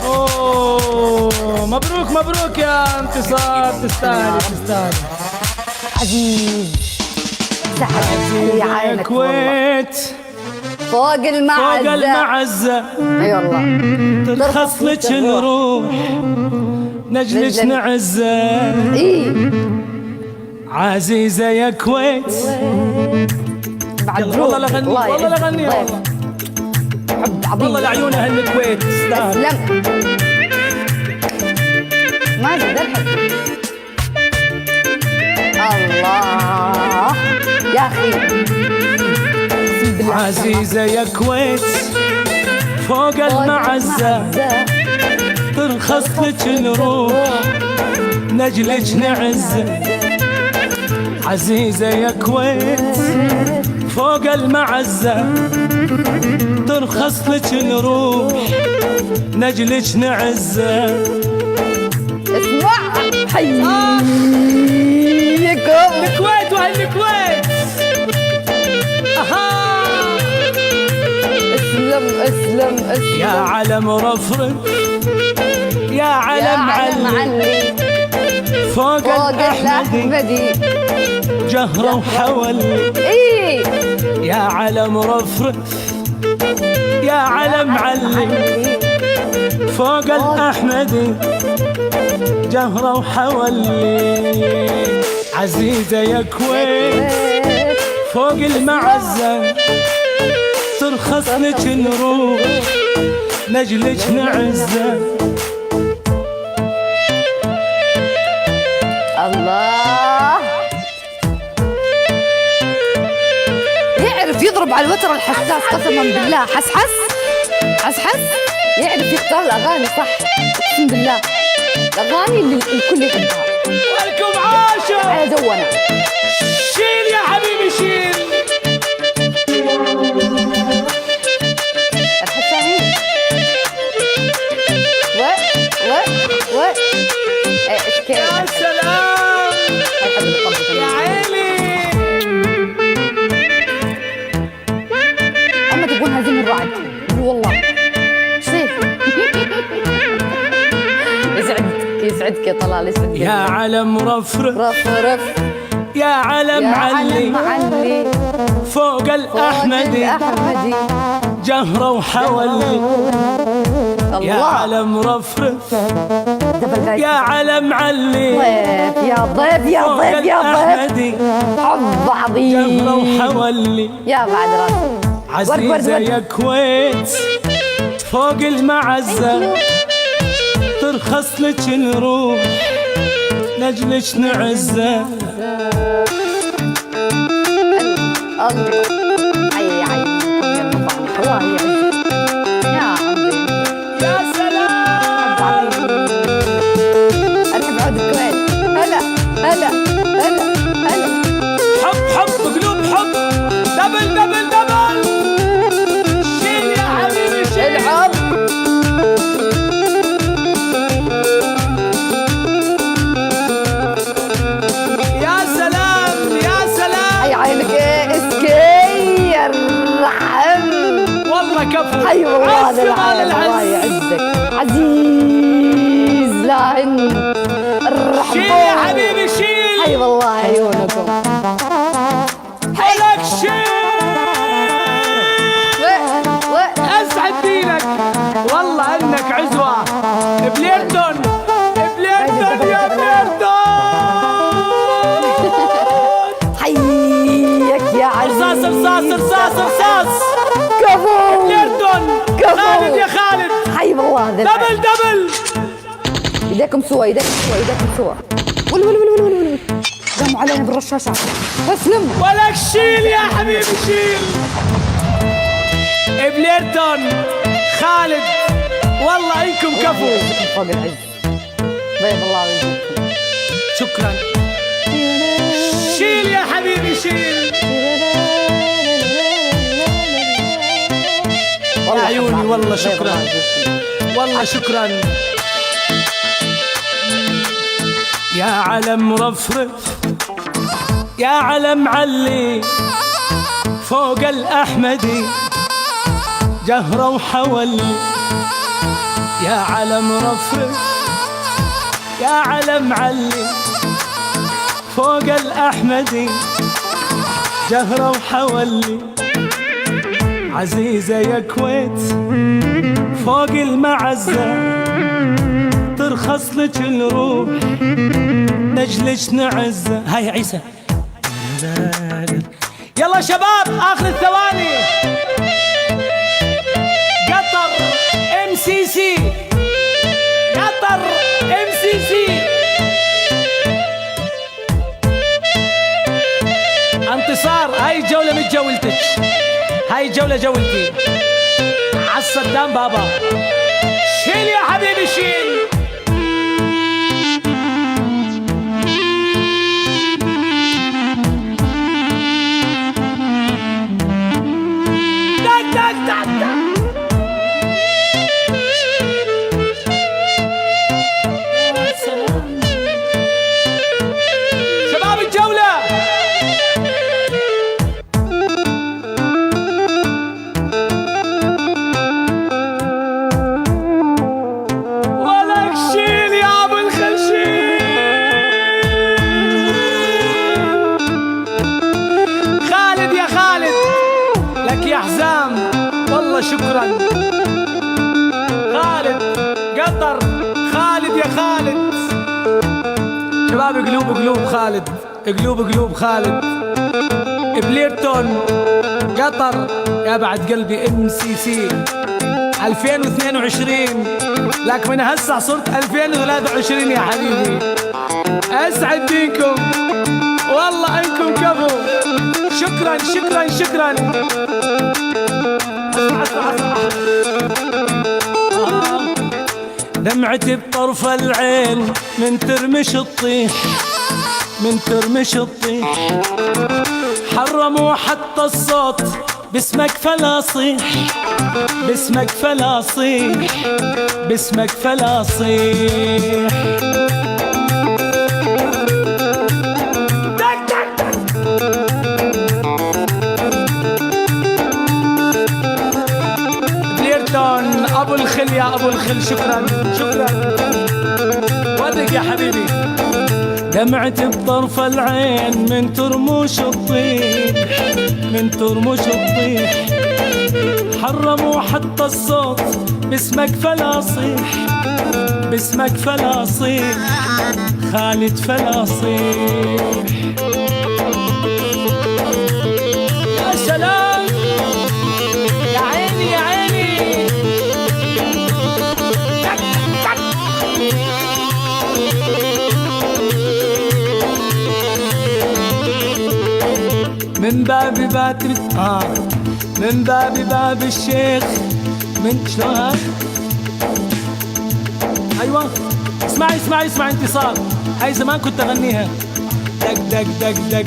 اوه مبروك مبروك يا انتصار، تستاهل تستاهل. عزيز سحب يا عينك الكويت فوق المعزة، فوق المعزة، اي والله ترخص لك نروح نجلس نعزة. اي عزيزة يا كويت بعد والله لا غني والله لا غني والله حب عظيم والله لعيون اهل الكويت تستاهل. اسلم ما زاد الله يا اخي. عزيزة يا كويت فوق المعزة، ترخص لك نروح نجلك نعزة. عزيزة يا كويت فوق المعزة، ترخص لك نروح نجلك نعزة. اسمع حييكم الكويت واهل الكويت. اسلم يا علم رفرف يا علم علي فوق الأحمدي جهرة وحولي. ايه يا علم رفرف يا علم علي فوق الأحمدي جهرة وحولي. عزيزة يا كويت فوق المعزة، ترخص لك نروح نجلك نعزة. الله يعرف يضرب على الوتر الحساس قسما بالله. حس يعرف يختار الاغاني صح، اقسم بالله الاغاني اللي الكل يحبها. ولكم عاشر على جونا شيل يا حبيبي شيل. الحساين و يا سلام يا عيني. اما تقول هزيم الرعد والله شيخ. يسعدك يا طلال يسعدك. يا علم رفرف رفرف يا علم علي فوق الأحمدي جهرة وحولي. يا علم رفرف يا علم علي ضيف يا ضيف يا ضيف يا ضيف حب عظيم جهرة وحولي. يا بعد راسي. عزيزة يا كويت فوق المعزة، ترخص لك نروح نجلس نعزة. الله عيني الله يعزك يا عمي يا سلام. ارحب عود الكويت. هلا هلا هلا هلا. حب قلوب حب دبل شيل يا حبيبي شيل. الحب يا سلام يا سلام. يا عينك اسكي الرحم والله كفو. حي والله عز مال الله العز. يعزك عزيز لاهن الرحم. شيل يا حبيبي شيل. حي والله عيونكم. حيلك شيل. اسعد دينك والله انك عزوة بليردون يا بليردون. حيك يا عزيز. رصاص كفو بليردون. خالد يا خالد. حي والله دبل ايديكم سوا ول قاموا علينا بالرشاشة. اسلم ولك شيل يا حبيبي شيل. بليردون خالد والله انكم كفو. فوق العز بيض الله وجهكم. شكرا. شيل يا حبيبي شيل. يا عيوني والله شكرا والله شكرا. يا علم رفرف يا علم علي فوق الأحمدي جهرة وحولي يا علم رفرف يا علم علي فوق الأحمدي جهرة وحولي عزيزة يا كويت فوق المعزة ترخص لك الروح نجلش نعزة. هاي عيسى يلا شباب آخر الثواني. قطر MCC قطر MCC انتصار. هاي الجولة مش جولتك، هاي الجولة جولتي. عالصدام بابا شيل يا حبيبي شيل. دك دك دك دك. شباب الجولة ولك شيل يا ابو الخشيل. خالد يا خالد لك يا حزام والله شكرا. خالد قطر خالد يا خالد. شباب قلوب قلوب خالد قلوب قلوب خالد. بليرتون قطر يا بعد قلبي MCC 2022 لك من هسه صرت 2023 يا حبيبي. اسعد بيكم والله انكم كفو. شكرا شكرا شكرا. دمعتي بطرف العين من ترمش الطيح من ترمش الطيح. حرموا حتى الصوت باسمك فلا صيح باسمك فلا صيح باسمك فلا صيح. دك دك دك. بليرتون ابو الخل يا ابو الخل شكرا شكرا. ودك يا حبيبي. دمعت بطرف العين من ترموش الطيح من ترموش الطيح. حرموا حتى الصوت باسمك فلا صيح باسمك فلا صيح. خالد فلا صيح. يا سلام يا عيني يا عيني. من باب باترت من باب الشيخ من شلون. ايوه اسمعي اسمعي اسمعي انتصار. هاي زمان كنت اغنيها. دق دق دق دق.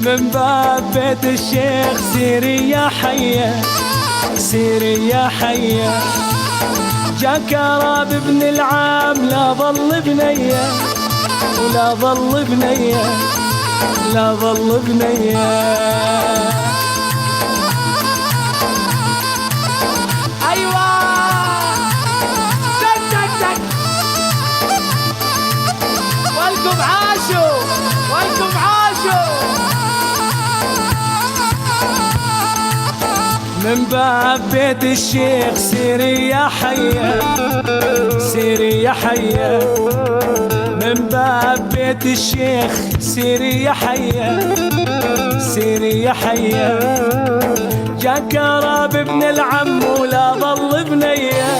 من باب بيت الشيخ سيري يا حيه سيري يا حيه. جاك راب ابن العام لا ظل بنيه ولا ظل بنيه لا ظل بنيه. ايوه دك دك دك. والكم عاشوا والكم عاشوا. من باب بيت الشيخ سيري يا حيه سيري يا حيه. من باب بيت الشيخ سيري يا حيه سيري يا حيه. جاك راب ابن العم ولا ظل بنيه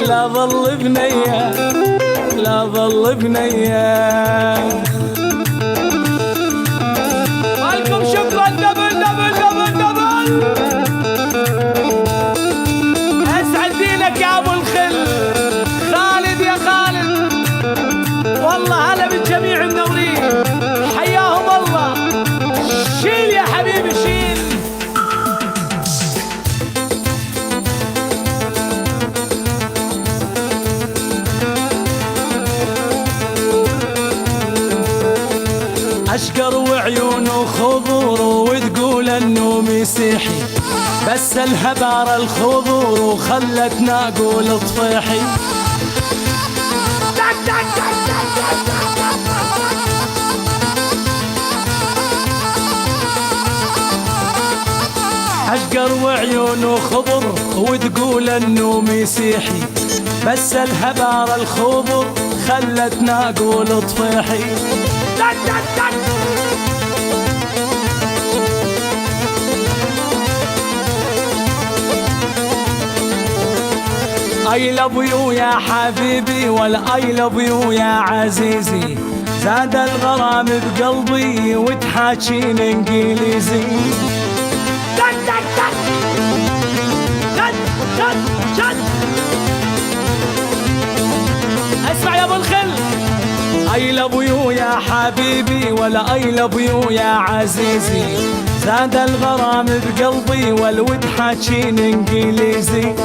لا ظل بنيه لا ظل بنيه. والكم شكرا. دبل دبل دبل دبل. اسعد دينك يا ابو الخل. خالد يا خالد والله هلا بالجميع منورين حياهم الله. شيل يا حبيبي شيل. اشقر وعيونه خضر وتقول انه مسيح بس الهبار الخضور وخلتنا اقول طفيحي. اشقر وعيونه خضر وتقول انه مسيحي، بس الهبار الخضر خلتنا اقول طفيحي. I love you يا حبيبي ولا I love you يا عزيزي، زاد الغرام بقلبي وتحاكين انجليزي. اسمع يا ابو الخل، I love you يا حبيبي ولا I love you يا عزيزي، زاد الغرام بقلبي والود حاكين انجليزي.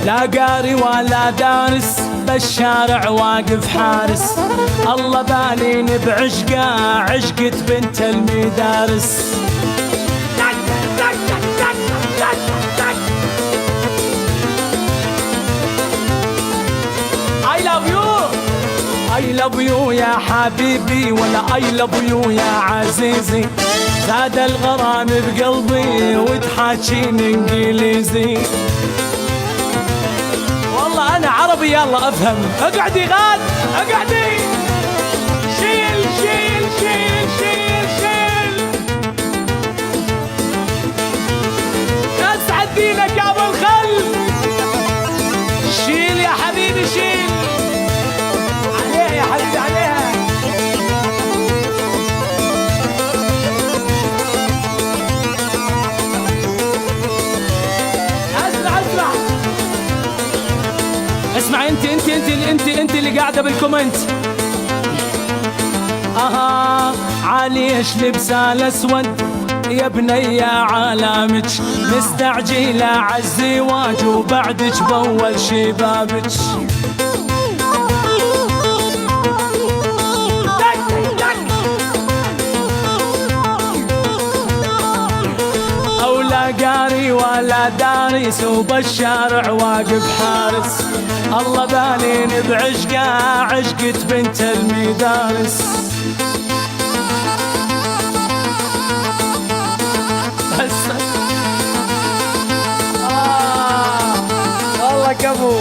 لا قاري ولا دارس بالشارع واقف حارس، الله بالين بعشقه عشقة بنت المدارس. I love you I love you يا حبيبي ولا I love you يا عزيزي، زاد الغرام بقلبي وتحاكين انجليزي. والله انا عربي يلا افهم. اقعدي غاد اقعدي، شيل شيل شيل شيل شيل، اسعد دينك يا ابو الخل. شيل يا حبيبي شيل عليها يا حبيبي عليها. اسمع انت اللي قاعده بالكومنت. عليش لبسه الاسود يا بنية عالمك، مستعجلة عالزواج وبعدك بول شبابك. قاري ولا دارس وبالشارع واقف حارس، الله بالين بعشقه عشقة بنت المدارس. والله كفو.